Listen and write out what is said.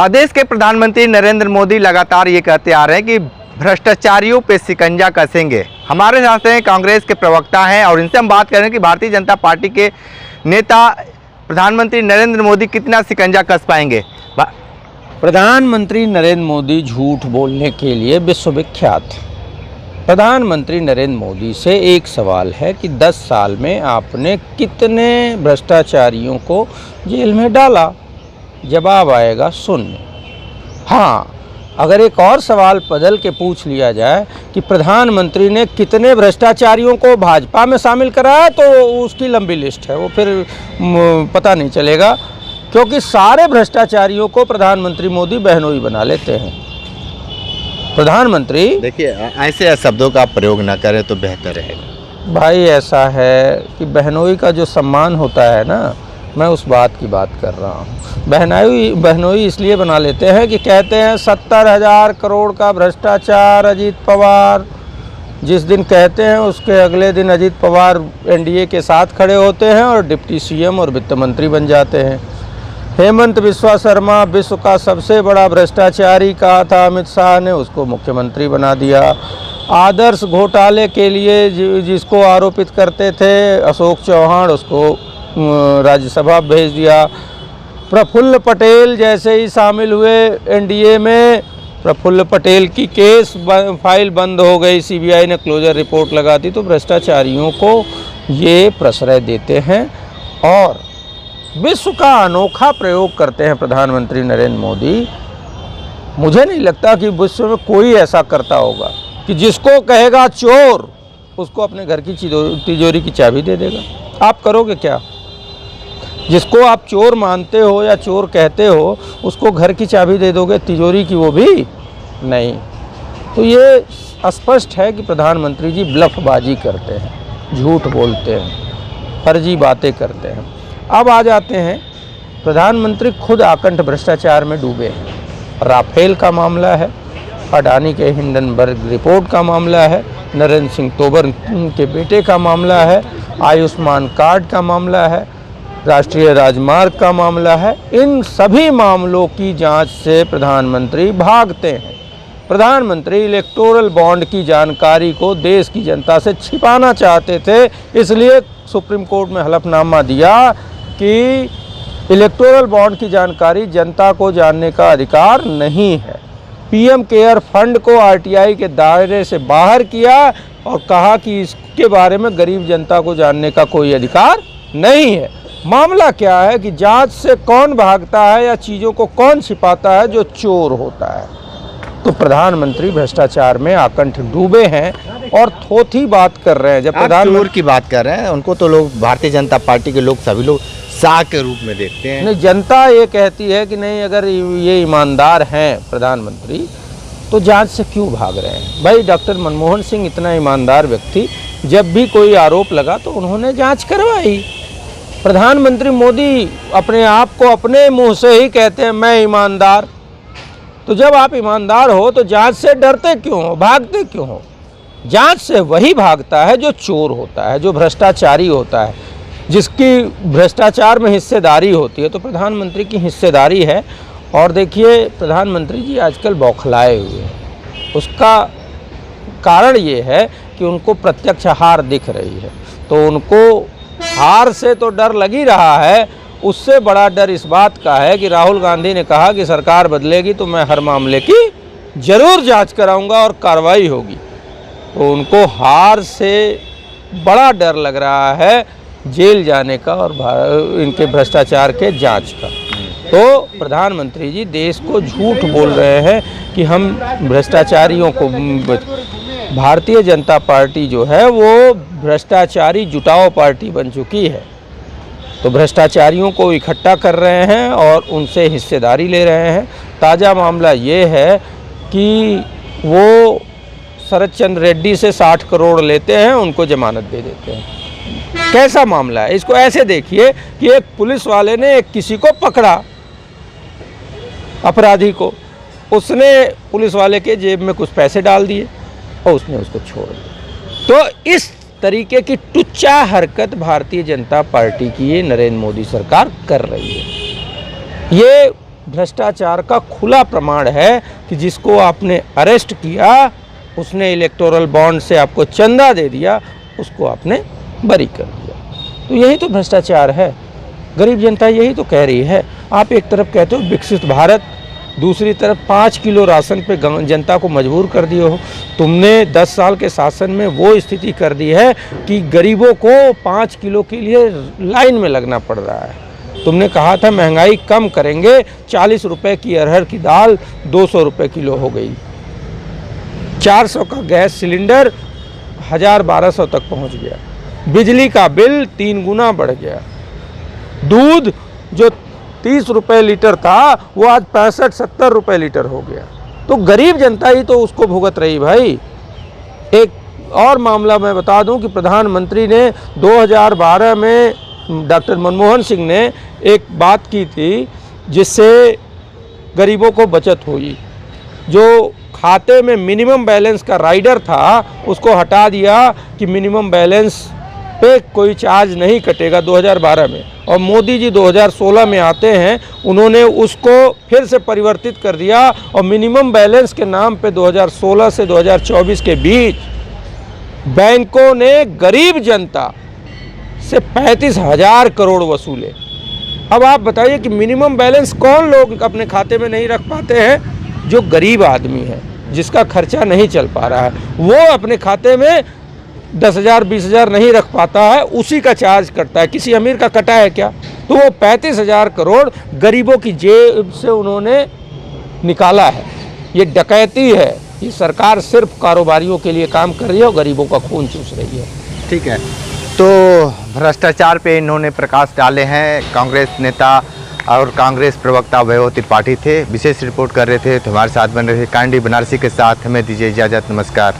देश के प्रधानमंत्री नरेंद्र मोदी लगातार ये कहते आ रहे हैं कि भ्रष्टाचारियों पे शिकंजा कसेंगे। हमारे साथ हैं कांग्रेस के प्रवक्ता हैं और इनसे हम बात कर रहे हैं कि भारतीय जनता पार्टी के नेता प्रधानमंत्री नरेंद्र मोदी कितना शिकंजा कस पाएंगे। प्रधानमंत्री नरेंद्र मोदी झूठ बोलने के लिए विश्वविख्यात। प्रधानमंत्री नरेंद्र मोदी से एक सवाल है कि 10 साल में आपने कितने भ्रष्टाचारियों को जेल में डाला। जवाब आएगा शून्य। हाँ, अगर एक और सवाल बदल के पूछ लिया जाए कि प्रधानमंत्री ने कितने भ्रष्टाचारियों को भाजपा में शामिल कराया, तो उसकी लंबी लिस्ट है, वो फिर पता नहीं चलेगा, क्योंकि सारे भ्रष्टाचारियों को प्रधानमंत्री मोदी बहनोई बना लेते हैं। प्रधानमंत्री, देखिए, ऐसे शब्दों का प्रयोग ना करें तो बेहतर रहेगा। भाई, ऐसा है कि बहनोई का जो सम्मान होता है ना, मैं उस बात की बात कर रहा हूँ। बहनोई इसलिए बना लेते हैं कि कहते हैं 70,000 करोड़ का भ्रष्टाचार अजीत पवार। जिस दिन कहते हैं उसके अगले दिन अजीत पवार एनडीए के साथ खड़े होते हैं और डिप्टी सीएम और वित्त मंत्री बन जाते हैं। हेमंत बिस्वा शर्मा विश्व का सबसे बड़ा भ्रष्टाचारी कहा था अमित शाह ने, उसको मुख्यमंत्री बना दिया। आदर्श घोटाले के लिए जिसको आरोपित करते थे अशोक चौहान, उसको राज्यसभा भेज दिया। प्रफुल्ल पटेल जैसे ही शामिल हुए एनडीए में, प्रफुल्ल पटेल की केस फाइल बंद हो गई, सीबीआई ने क्लोजर रिपोर्ट लगा दी। तो भ्रष्टाचारियों को ये प्रश्रय देते हैं और विश्व का अनोखा प्रयोग करते हैं प्रधानमंत्री नरेंद्र मोदी। मुझे नहीं लगता कि विश्व में कोई ऐसा करता होगा कि जिसको कहेगा चोर, उसको अपने घर की तिजोरी की चाबी दे देगा। आप करोगे क्या? जिसको आप चोर मानते हो या चोर कहते हो, उसको घर की चाबी दे दोगे, तिजोरी की वो भी नहीं। तो ये स्पष्ट है कि प्रधानमंत्री जी ब्लफबाजी करते हैं, झूठ बोलते हैं, फर्जी बातें करते हैं। अब आ जाते हैं, प्रधानमंत्री खुद आकंठ भ्रष्टाचार में डूबे हैं। राफेल का मामला है, अडानी के हिंडनबर्ग रिपोर्ट का मामला है, नरेंद्र सिंह तोमर के बेटे का मामला है, आयुष्मान कार्ड का मामला है, राष्ट्रीय राजमार्ग का मामला है। इन सभी मामलों की जांच से प्रधानमंत्री भागते हैं। प्रधानमंत्री इलेक्टोरल बॉन्ड की जानकारी को देश की जनता से छिपाना चाहते थे, इसलिए सुप्रीम कोर्ट में हलफनामा दिया कि इलेक्टोरल बॉन्ड की जानकारी जनता को जानने का अधिकार नहीं है। पीएम केयर फंड को आरटीआई के दायरे से बाहर किया और कहा कि इसके बारे में गरीब जनता को जानने का कोई अधिकार नहीं है। मामला क्या है कि जांच से कौन भागता है या चीज़ों को कौन छिपाता है? जो चोर होता है। तो प्रधानमंत्री भ्रष्टाचार में आकंठ डूबे हैं और थोथी बात कर रहे हैं। जब प्रधानमंत्री की बात कर रहे हैं, उनको तो लोग, भारतीय जनता पार्टी के लोग, सभी लोग शाह के रूप में देखते हैं। नहीं, जनता ये कहती है कि नहीं, अगर ये ईमानदार हैं प्रधानमंत्री, तो जांच से क्यों भाग रहे हैं? भाई, डॉक्टर मनमोहन सिंह इतना ईमानदार व्यक्ति, जब भी कोई आरोप लगा तो उन्होंने जांच करवाई। प्रधानमंत्री मोदी अपने आप को अपने मुंह से ही कहते हैं मैं ईमानदार। तो जब आप ईमानदार हो तो जांच से डरते क्यों हो, भागते क्यों हो? जांच से वही भागता है जो चोर होता है, जो भ्रष्टाचारी होता है, जिसकी भ्रष्टाचार में हिस्सेदारी होती है। तो प्रधानमंत्री की हिस्सेदारी है। और देखिए, प्रधानमंत्री जी आजकल बौखलाए हुए हैं। उसका कारण ये है कि उनको प्रत्यक्ष हार दिख रही है। तो उनको हार से तो डर लग ही रहा है, उससे बड़ा डर इस बात का है कि राहुल गांधी ने कहा कि सरकार बदलेगी तो मैं हर मामले की जरूर जांच कराऊंगा और कार्रवाई होगी। तो उनको हार से बड़ा डर लग रहा है जेल जाने का और इनके भ्रष्टाचार के जांच का। तो प्रधानमंत्री जी देश को झूठ बोल रहे हैं कि हम भ्रष्टाचारियों को, भारतीय जनता पार्टी जो है वो भ्रष्टाचारी जुटाओ पार्टी बन चुकी है। तो भ्रष्टाचारियों को इकट्ठा कर रहे हैं और उनसे हिस्सेदारी ले रहे हैं। ताज़ा मामला ये है कि वो शरद चंद्र रेड्डी से 60 करोड़ लेते हैं, उनको जमानत दे देते हैं। कैसा मामला है? इसको ऐसे देखिए कि एक पुलिस वाले ने एक किसी को पकड़ा, अपराधी को, उसने पुलिस वाले के जेब में कुछ पैसे डाल दिए और उसने उसको छोड़ दिया। तो इस तरीके की टुच्चा हरकत भारतीय जनता पार्टी की ये नरेंद्र मोदी सरकार कर रही है। ये भ्रष्टाचार का खुला प्रमाण है कि जिसको आपने अरेस्ट किया, उसने इलेक्टोरल बॉन्ड से आपको चंदा दे दिया, उसको आपने बरी कर दिया। तो यही तो भ्रष्टाचार है। गरीब जनता यही तो कह रही है। आप एक तरफ कहते हो विकसित भारत, दूसरी तरफ 5 किलो राशन पे जनता को मजबूर कर दिए हो। तुमने 10 साल के शासन में वो स्थिति कर दी है कि गरीबों को 5 किलो के लिए लाइन में लगना पड़ रहा है। तुमने कहा था महंगाई कम करेंगे, 40 रुपए की अरहर की दाल 200 रुपए किलो हो गई। 400 का गैस सिलेंडर 1000-1200 तक पहुंच गया। बिजली का बिल 3 गुना बढ़ गया। दूध जो 30 रुपए लीटर था वो आज 65-70 रुपए लीटर हो गया। तो गरीब जनता ही तो उसको भुगत रही भाई। एक और मामला मैं बता दूं कि प्रधानमंत्री ने 2012 में डॉक्टर मनमोहन सिंह ने एक बात की थी जिससे गरीबों को बचत हुई। जो खाते में मिनिमम बैलेंस का राइडर था उसको हटा दिया कि मिनिमम बैलेंस पे कोई चार्ज नहीं कटेगा 2012 में। और मोदी जी 2016 में आते हैं, उन्होंने उसको फिर से परिवर्तित कर दिया और मिनिमम बैलेंस के नाम पे 2016 से 2024 के बीच बैंकों ने गरीब जनता से 35,000 करोड़ वसूले। अब आप बताइए कि मिनिमम बैलेंस कौन लोग अपने खाते में नहीं रख पाते हैं? जो गरीब आदमी है, जिसका खर्चा नहीं चल पा रहा है, वो अपने खाते में 10,000 20,000 नहीं रख पाता है, उसी का चार्ज कटता है। किसी अमीर का कटा है क्या? तो वो 35,000 करोड़ गरीबों की जेब से उन्होंने निकाला है। ये डकैती है। ये सरकार सिर्फ कारोबारियों के लिए काम कर रही है और गरीबों का खून चूस रही है। ठीक है, तो भ्रष्टाचार पे इन्होंने प्रकाश डाले हैं कांग्रेस नेता और कांग्रेस प्रवक्ता वैभव त्रिपाठी थे। विशेष रिपोर्ट कर रहे थे तो हमारे साथ बन रहे थे कांडी बनारसी के साथ। हमें दीजिए इजाज़त। नमस्कार।